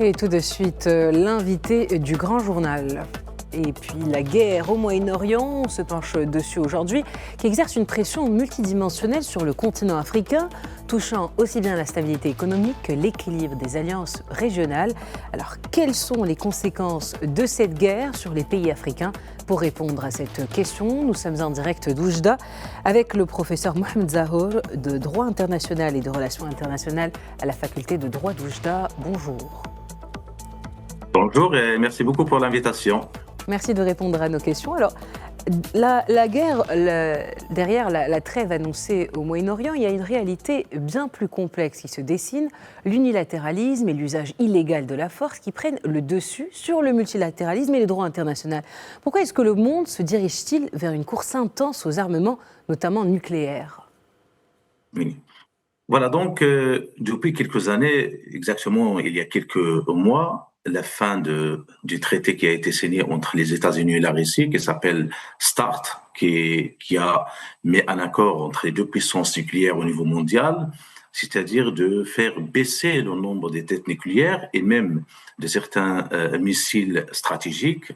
Et tout de suite, l'invité du Grand Journal. Et puis la guerre au Moyen-Orient, on se penche dessus aujourd'hui, qui exerce une pression multidimensionnelle sur le continent africain, touchant aussi bien la stabilité économique que l'équilibre des alliances régionales. Alors, quelles sont les conséquences de cette guerre sur les pays africains? Pour répondre à cette question, nous sommes en direct d'Oujda avec le professeur Mohamed Zahour de droit international et de relations internationales à la faculté de droit d'Oujda. Bonjour. Bonjour et merci beaucoup pour l'invitation. Merci de répondre à nos questions. Alors, la guerre, derrière la trêve annoncée au Moyen-Orient, il y a une réalité bien plus complexe qui se dessine, l'unilatéralisme et l'usage illégal de la force qui prennent le dessus sur le multilatéralisme et le droit international. Pourquoi est-ce que le monde se dirige-t-il vers une course intense aux armements, notamment nucléaires? Oui. Voilà, donc depuis quelques années, exactement il y a quelques mois, la fin du traité qui a été signé entre les États-Unis et la Russie, qui s'appelle START, qui a mis un accord entre les deux puissances nucléaires au niveau mondial, c'est-à-dire de faire baisser le nombre des têtes nucléaires et même de certains missiles stratégiques,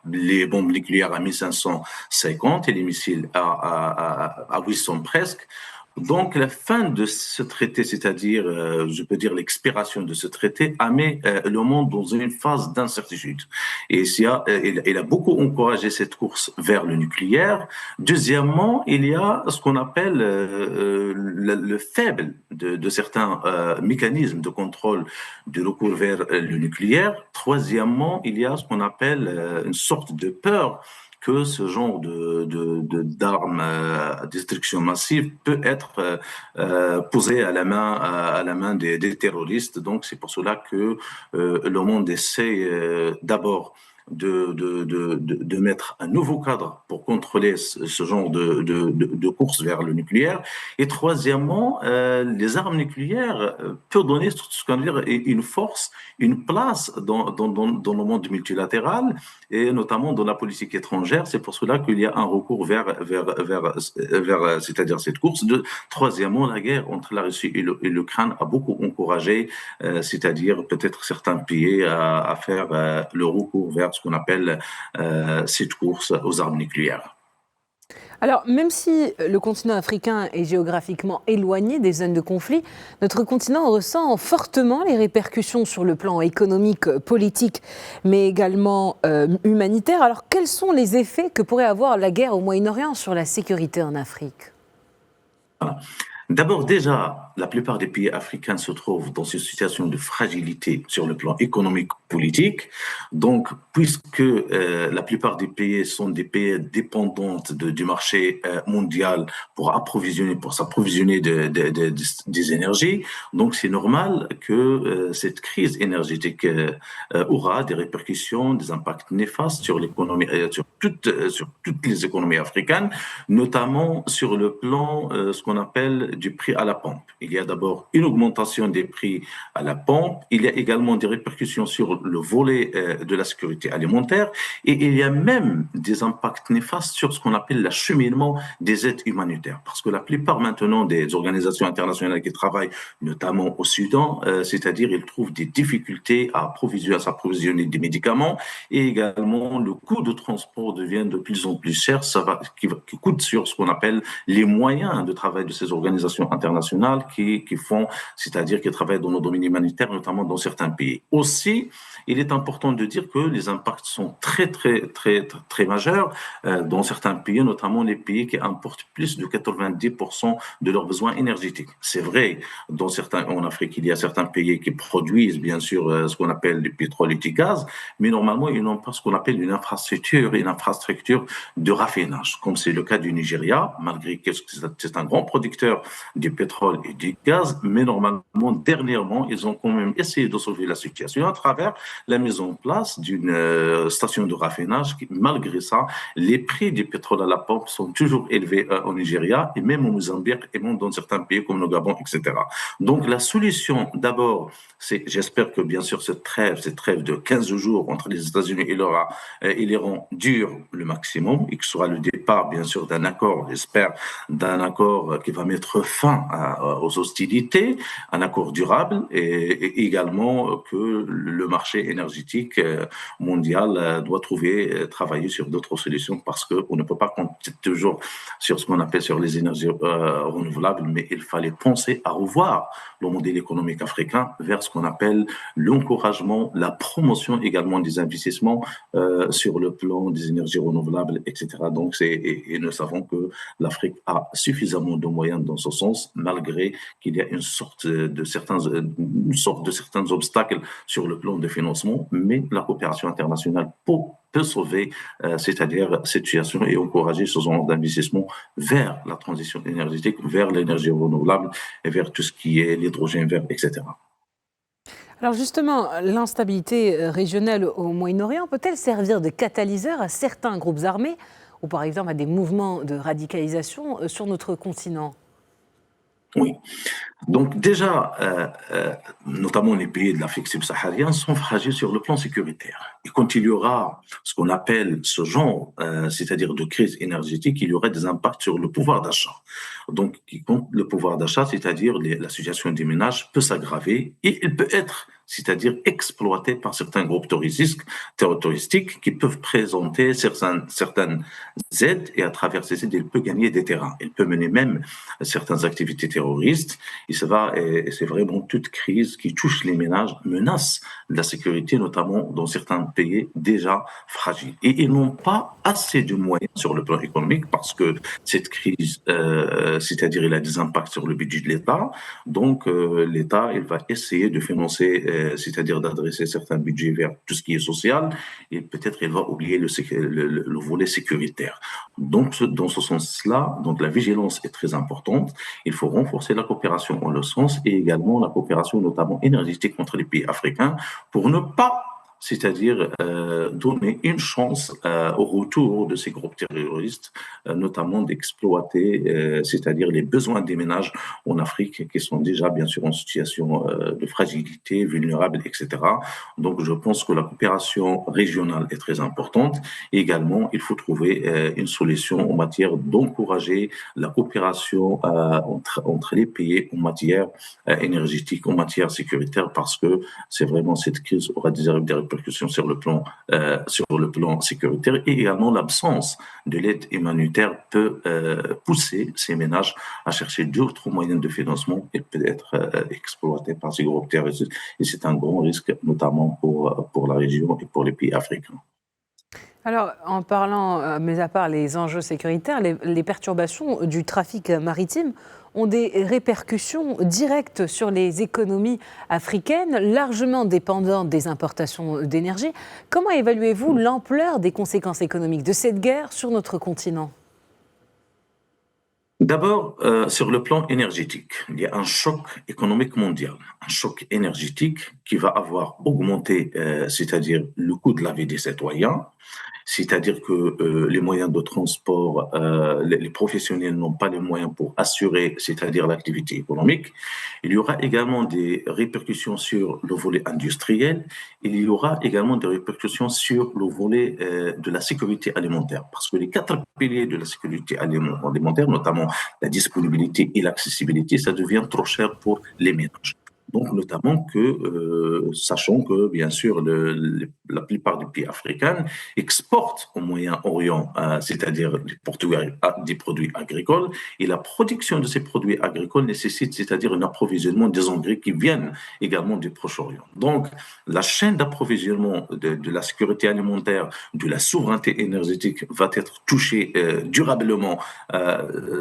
les bombes nucléaires à 1550 et les missiles à 800 presque. Donc, la fin de ce traité, c'est-à-dire, je peux dire l'expiration de ce traité, a mis le monde dans une phase d'incertitude. Et il a beaucoup encouragé cette course vers le nucléaire. Deuxièmement, il y a ce qu'on appelle le faible de certains mécanismes de contrôle du recours vers le nucléaire. Troisièmement, il y a ce qu'on appelle une sorte de peur que ce genre d'armes à destruction massive peut être posé à la main des terroristes. Donc c'est pour cela que le monde essaie d'abord de mettre un nouveau cadre pour contrôler ce genre de course vers le nucléaire. Et troisièmement, les armes nucléaires peuvent donner ce qu'on veut dire une force, une place dans le monde multilatéral et notamment dans la politique étrangère. C'est pour cela qu'il y a un recours vers c'est-à-dire cette course. Troisièmement, la guerre entre la Russie et l'Ukraine a beaucoup encouragé, c'est-à-dire peut-être certains pays à faire le recours vers ce qu'on appelle cette course aux armes nucléaires. Alors, même si le continent africain est géographiquement éloigné des zones de conflit, notre continent ressent fortement les répercussions sur le plan économique, politique, mais également humanitaire. Alors, quels sont les effets que pourrait avoir la guerre au Moyen-Orient sur la sécurité en Afrique? Voilà. D'abord, déjà, la plupart des pays africains se trouvent dans une situation de fragilité sur le plan économique, politique. Donc, puisque la plupart des pays sont des pays dépendants du marché mondial pour s'approvisionner des énergies, donc c'est normal que cette crise énergétique aura des répercussions, des impacts néfastes sur l'économie, sur toutes les économies africaines, notamment sur le plan, ce qu'on appelle du prix à la pompe. Il y a d'abord une augmentation des prix à la pompe, il y a également des répercussions sur le volet de la sécurité alimentaire et il y a même des impacts néfastes sur ce qu'on appelle l'acheminement des aides humanitaires. Parce que la plupart maintenant des organisations internationales qui travaillent notamment au Soudan, c'est-à-dire ils trouvent des difficultés à s'approvisionner des médicaments et également le coût de transport devient de plus en plus cher, qui coûte sur ce qu'on appelle les moyens de travail de ces organisations internationales qui font, c'est-à-dire qui travaillent dans le domaine humanitaire, notamment dans certains pays. Aussi, il est important de dire que les impacts sont très majeurs dans certains pays, notamment les pays qui importent plus de 90% de leurs besoins énergétiques. C'est vrai, en Afrique, il y a certains pays qui produisent, bien sûr, ce qu'on appelle du pétrole et du gaz, mais normalement, ils n'ont pas ce qu'on appelle une infrastructure de raffinage, comme c'est le cas du Nigeria, malgré que c'est un grand producteur du pétrole et du gaz, mais normalement, dernièrement, ils ont quand même essayé de sauver la situation à travers la mise en place d'une station de raffinage. Malgré ça, les prix du pétrole à la pompe sont toujours élevés au Nigeria et même au Mozambique et même dans certains pays comme le Gabon, etc. Donc la solution, d'abord, j'espère que bien sûr cette trêve de 15 jours entre les États-Unis et l'Iran dure le maximum et que ce sera le départ bien sûr d'un accord, j'espère, d'un accord qui va mettre fin aux hostilités, un accord durable et également que le marché énergétique mondial doit travailler sur d'autres solutions parce qu'on ne peut pas compter toujours sur ce qu'on appelle sur les énergies renouvelables, mais il fallait penser à revoir le modèle économique africain vers ce qu'on appelle l'encouragement, la promotion également des investissements sur le plan des énergies renouvelables, etc. Donc, et nous savons que l'Afrique a suffisamment de moyens dans ce sens, malgré qu'il y a une sorte de certains obstacles sur le plan de financement, mais la coopération internationale peut sauver, c'est-à-dire cette situation et encourager ce genre d'investissement vers la transition énergétique, vers l'énergie renouvelable et vers tout ce qui est l'hydrogène vert, etc. Alors justement, l'instabilité régionale au Moyen-Orient peut-elle servir de catalyseur à certains groupes armés ou par exemple à des mouvements de radicalisation sur notre continent ? Oui. Donc déjà, notamment les pays de l'Afrique subsaharienne sont fragiles sur le plan sécuritaire. Et quand il y aura ce qu'on appelle ce genre, c'est-à-dire de crise énergétique, il y aura des impacts sur le pouvoir d'achat. Donc, le pouvoir d'achat, c'est-à-dire la situation des ménages peut s'aggraver et il peut être, c'est-à-dire exploité par certains groupes terroristiques qui peuvent présenter certaines aides et à travers ces aides, il peut gagner des terrains. Il peut mener même certaines activités terroristes. Et c'est vraiment toute crise qui touche les ménages menace la sécurité, notamment dans certains pays déjà fragiles. Et ils n'ont pas assez de moyens sur le plan économique parce que cette crise, c'est-à-dire il a des impacts sur le budget de l'État. Donc l'État, il va essayer de financer, c'est-à-dire d'adresser certains budgets vers tout ce qui est social et peut-être il va oublier le volet sécuritaire. Donc dans ce sens-là, donc la vigilance est très importante. Il faut renforcer la coopération en le sens et également la coopération notamment énergétique entre les pays africains pour ne pas, c'est-à-dire donner une chance au retour de ces groupes terroristes, notamment d'exploiter, c'est-à-dire les besoins des ménages en Afrique qui sont déjà bien sûr en situation de fragilité, vulnérables, etc. Donc je pense que la coopération régionale est très importante. Et également, il faut trouver une solution en matière d'encourager la coopération entre les pays en matière énergétique, en matière sécuritaire, parce que c'est vraiment cette crise aura des répercussions sur le plan sécuritaire et également l'absence de l'aide humanitaire peut pousser ces ménages à chercher d'autres moyens de financement et peut être exploités par ces groupes terroristes. Et c'est un grand risque, notamment pour la région et pour les pays africains. Alors, en parlant, mais à part les enjeux sécuritaires, les perturbations du trafic maritime ont des répercussions directes sur les économies africaines, largement dépendantes des importations d'énergie. Comment évaluez-vous l'ampleur des conséquences économiques de cette guerre sur notre continent ? D'abord, sur le plan énergétique, il y a un choc économique mondial, un choc énergétique qui va avoir augmenté, c'est-à-dire le coût de la vie des citoyens, c'est-à-dire que les moyens de transport, les professionnels n'ont pas les moyens pour assurer, c'est-à-dire l'activité économique. Il y aura également des répercussions sur le volet industriel. Il y aura également des répercussions sur le volet de la sécurité alimentaire, parce que les 4 piliers de la sécurité alimentaire, notamment la disponibilité et l'accessibilité, ça devient trop cher pour les ménages. Donc, notamment sachant que, bien sûr, la plupart des pays africains exportent au Moyen-Orient, c'est-à-dire des produits agricoles, et la production de ces produits agricoles nécessite, c'est-à-dire un approvisionnement des engrais qui viennent également du Proche-Orient. Donc, la chaîne d'approvisionnement de la sécurité alimentaire, de la souveraineté énergétique va être touchée durablement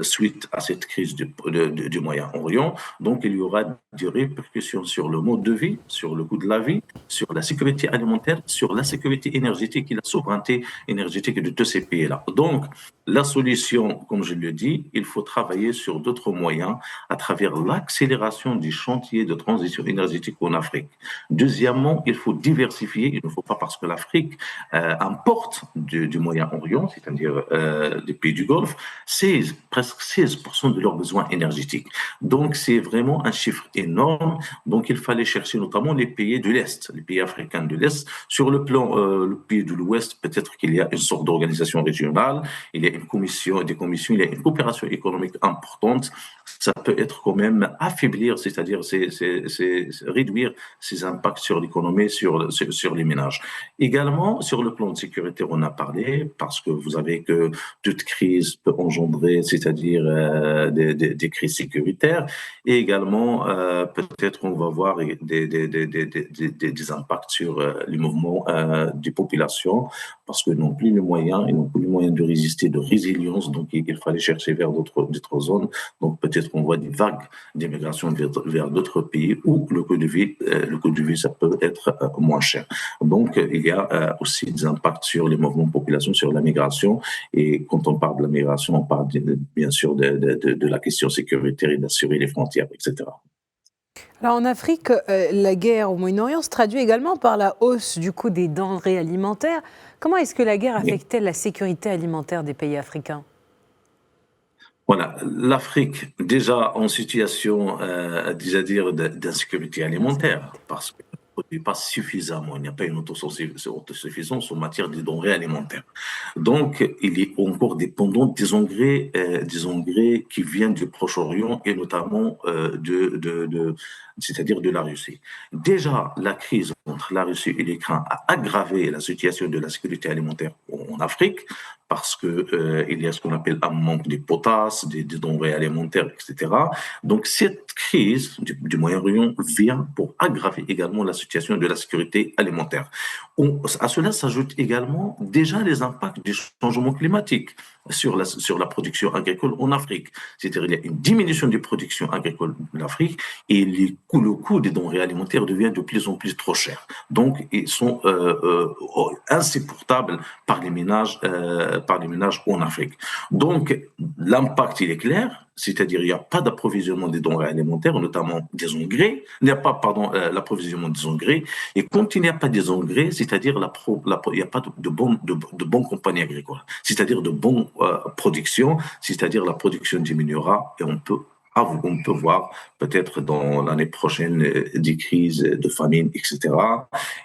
suite à cette crise du Moyen-Orient. Donc, il y aura des répercussions sur le mode de vie, sur le coût de la vie, sur la sécurité alimentaire, sur la sécurité énergétique et la souveraineté énergétique de tous ces pays-là. Donc, la solution, comme je le dis, il faut travailler sur d'autres moyens à travers l'accélération des chantiers de transition énergétique en Afrique. Deuxièmement, il faut diversifier. Il ne faut pas, parce que l'Afrique importe du Moyen-Orient, c'est-à-dire des pays du Golfe, presque 16% de leurs besoins énergétiques. Donc, c'est vraiment un chiffre énorme. Donc, il fallait chercher notamment les pays de l'Est, les pays africains de l'Est. Sur le plan le pays de l'Ouest, peut-être qu'il y a une sorte d'organisation régionale, il y a une commission, des commissions, il y a une coopération économique importante. Ça peut être quand même affaiblir, c'est-à-dire réduire ses impacts sur l'économie, sur les ménages. Également, sur le plan de sécurité, on a parlé, parce que vous savez que toute crise peut engendrer, c'est-à-dire des crises sécuritaires, et également, peut-être on va voir des impacts sur les mouvements des populations, parce que n'ont plus les moyens, ils n'ont plus les moyens de résister, de résilience, donc il fallait chercher vers d'autres zones. Donc peut-être qu'on voit des vagues d'immigration vers d'autres pays où le coût de vie, ça peut être moins cher. Donc il y a aussi des impacts sur les mouvements de population, sur la migration. Et quand on parle de la migration, on parle bien sûr de la question sécuritaire et d'assurer les frontières, etc. Alors en Afrique, la guerre au Moyen-Orient se traduit également par la hausse du coût des denrées alimentaires. Comment est-ce que la guerre affecte-t-elle la sécurité alimentaire des pays africains ? Voilà, l'Afrique, déjà en situation, dire d'insécurité alimentaire, parce qu'il ne produit pas suffisamment, il n'y a pas une autosuffisance en matière de denrées alimentaires. Donc, il est encore dépendant des engrais qui viennent du Proche-Orient et notamment c'est-à-dire de la Russie. Déjà, la crise entre la Russie et l'Ukraine a aggravé la situation de la sécurité alimentaire en Afrique, parce que il y a ce qu'on appelle un manque de potasse, des denrées alimentaires, etc. Donc cette crise du Moyen-Orient vient pour aggraver également la situation de la sécurité alimentaire. À cela s'ajoutent également déjà les impacts du changement climatique sur la production agricole en Afrique. C'est-à-dire qu'il y a une diminution des productions agricoles en Afrique et le coût des denrées alimentaires devient de plus en plus trop cher. Donc, ils sont insupportables par les ménages en Afrique. Donc, l'impact, il est clair, c'est-à-dire il n'y a pas d'approvisionnement des denrées alimentaires, notamment des engrais. Il n'y a pas, l'approvisionnement des engrais. Et quand il n'y a pas des engrais, c'est-à-dire il n'y a pas de bonnes compagnies agricoles, c'est-à-dire de bonnes productions, c'est-à-dire la production diminuera et on peut voir peut-être dans l'année prochaine des crises de famine, etc.,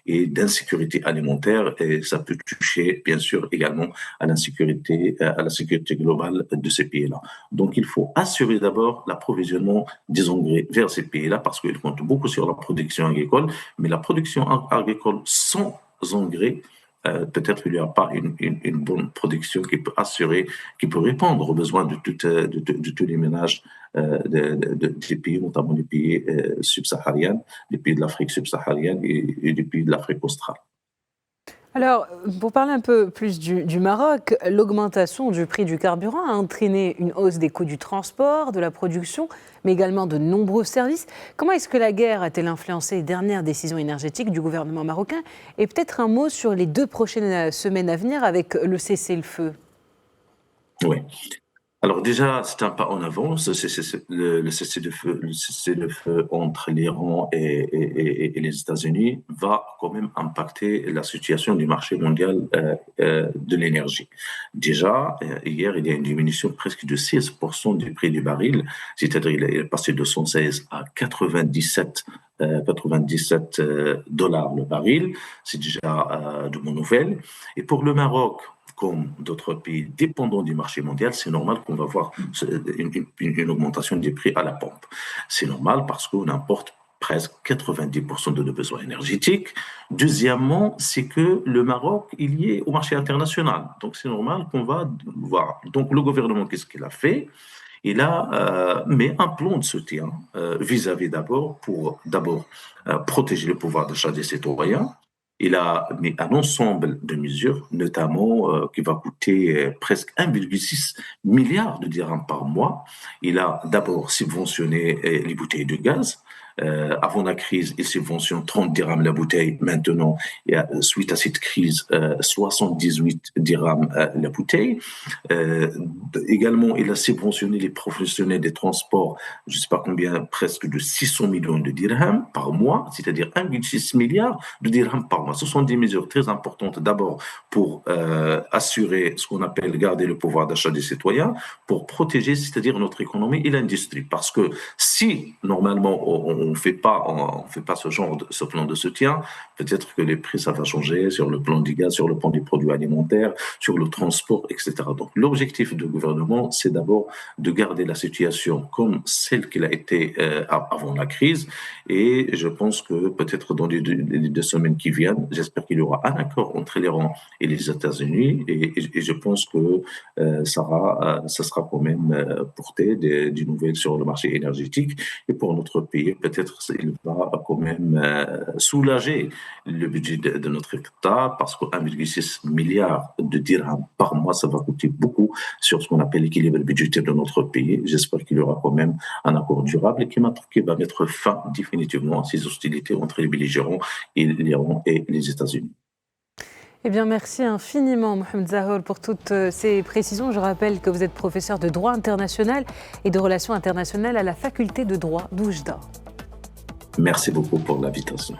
et d'insécurité alimentaire, et ça peut toucher bien sûr également à la sécurité globale de ces pays-là. Donc il faut assurer d'abord l'approvisionnement des engrais vers ces pays-là, parce qu'ils comptent beaucoup sur la production agricole, mais la production agricole sans engrais, peut-être qu'il n'y a pas une bonne production qui peut répondre aux besoins de tous les ménages des pays, notamment des pays subsahariens, des pays de l'Afrique subsaharienne et des pays de l'Afrique australe. Alors, pour parler un peu plus du Maroc, l'augmentation du prix du carburant a entraîné une hausse des coûts du transport, de la production, mais également de nombreux services. Comment est-ce que la guerre a-t-elle influencé les dernières décisions énergétiques du gouvernement marocain ? Et peut-être un mot sur les 2 prochaines semaines à venir avec le cessez-le-feu. Oui. Alors déjà, c'est un pas en avance. Le cessez-le-feu entre l'Iran et les États-Unis va quand même impacter la situation du marché mondial de l'énergie. Déjà, hier, il y a une diminution presque de 16% du prix du baril, c'est-à-dire il est passé de 116 à 97 dollars le baril. C'est déjà de bonnes nouvelles. Et pour le Maroc, comme d'autres pays dépendants du marché mondial, c'est normal qu'on va voir une augmentation des prix à la pompe. C'est normal parce qu'on importe presque 90% de nos besoins énergétiques. Deuxièmement, c'est que le Maroc, il y est au marché international. Donc, c'est normal qu'on va voir. Donc, le gouvernement, qu'est-ce qu'il a fait ? Il a mis un plan de soutien vis-à-vis pour protéger le pouvoir d'achat des citoyens. Il a mis un ensemble de mesures, notamment qui va coûter presque 1,6 milliard de dirhams par mois. Il a d'abord subventionné les bouteilles de gaz. Avant la crise, ils subventionnent 30 dirhams la bouteille. Maintenant, suite à cette crise, 78 dirhams la bouteille. Également, il a subventionné les professionnels des transports, je ne sais pas combien, presque de 600 millions de dirhams par mois, c'est-à-dire 1,6 milliard de dirhams par mois. Ce sont des mesures très importantes, d'abord pour assurer ce qu'on appelle garder le pouvoir d'achat des citoyens, pour protéger, c'est-à-dire notre économie et l'industrie. Parce que si, normalement, on ne fait pas ce plan de soutien, peut-être que les prix, ça va changer sur le plan du gaz, sur le plan des produits alimentaires, sur le transport, etc. Donc, l'objectif du gouvernement, c'est d'abord de garder la situation comme celle qu'elle a été avant la crise. Et je pense que peut-être dans les 2 semaines qui viennent, j'espère qu'il y aura un accord entre l'Iran et les États-Unis. Et je pense que ça sera quand même porté des nouvelles sur le marché énergétique. Et pour notre pays, peut-être il va quand même soulager le budget de notre État, parce que 1,6 milliard de dirhams par mois, ça va coûter beaucoup sur ce qu'on appelle l'équilibre budgétaire de notre pays. J'espère qu'il y aura quand même un accord durable qui va mettre fin définitivement à ces hostilités entre les belligérants et l'Iran et les États-Unis. Eh bien, merci infiniment, Mohamed Zahol, pour toutes ces précisions. Je rappelle que vous êtes professeur de droit international et de relations internationales à la faculté de droit d'Oujda. Merci beaucoup pour l'invitation.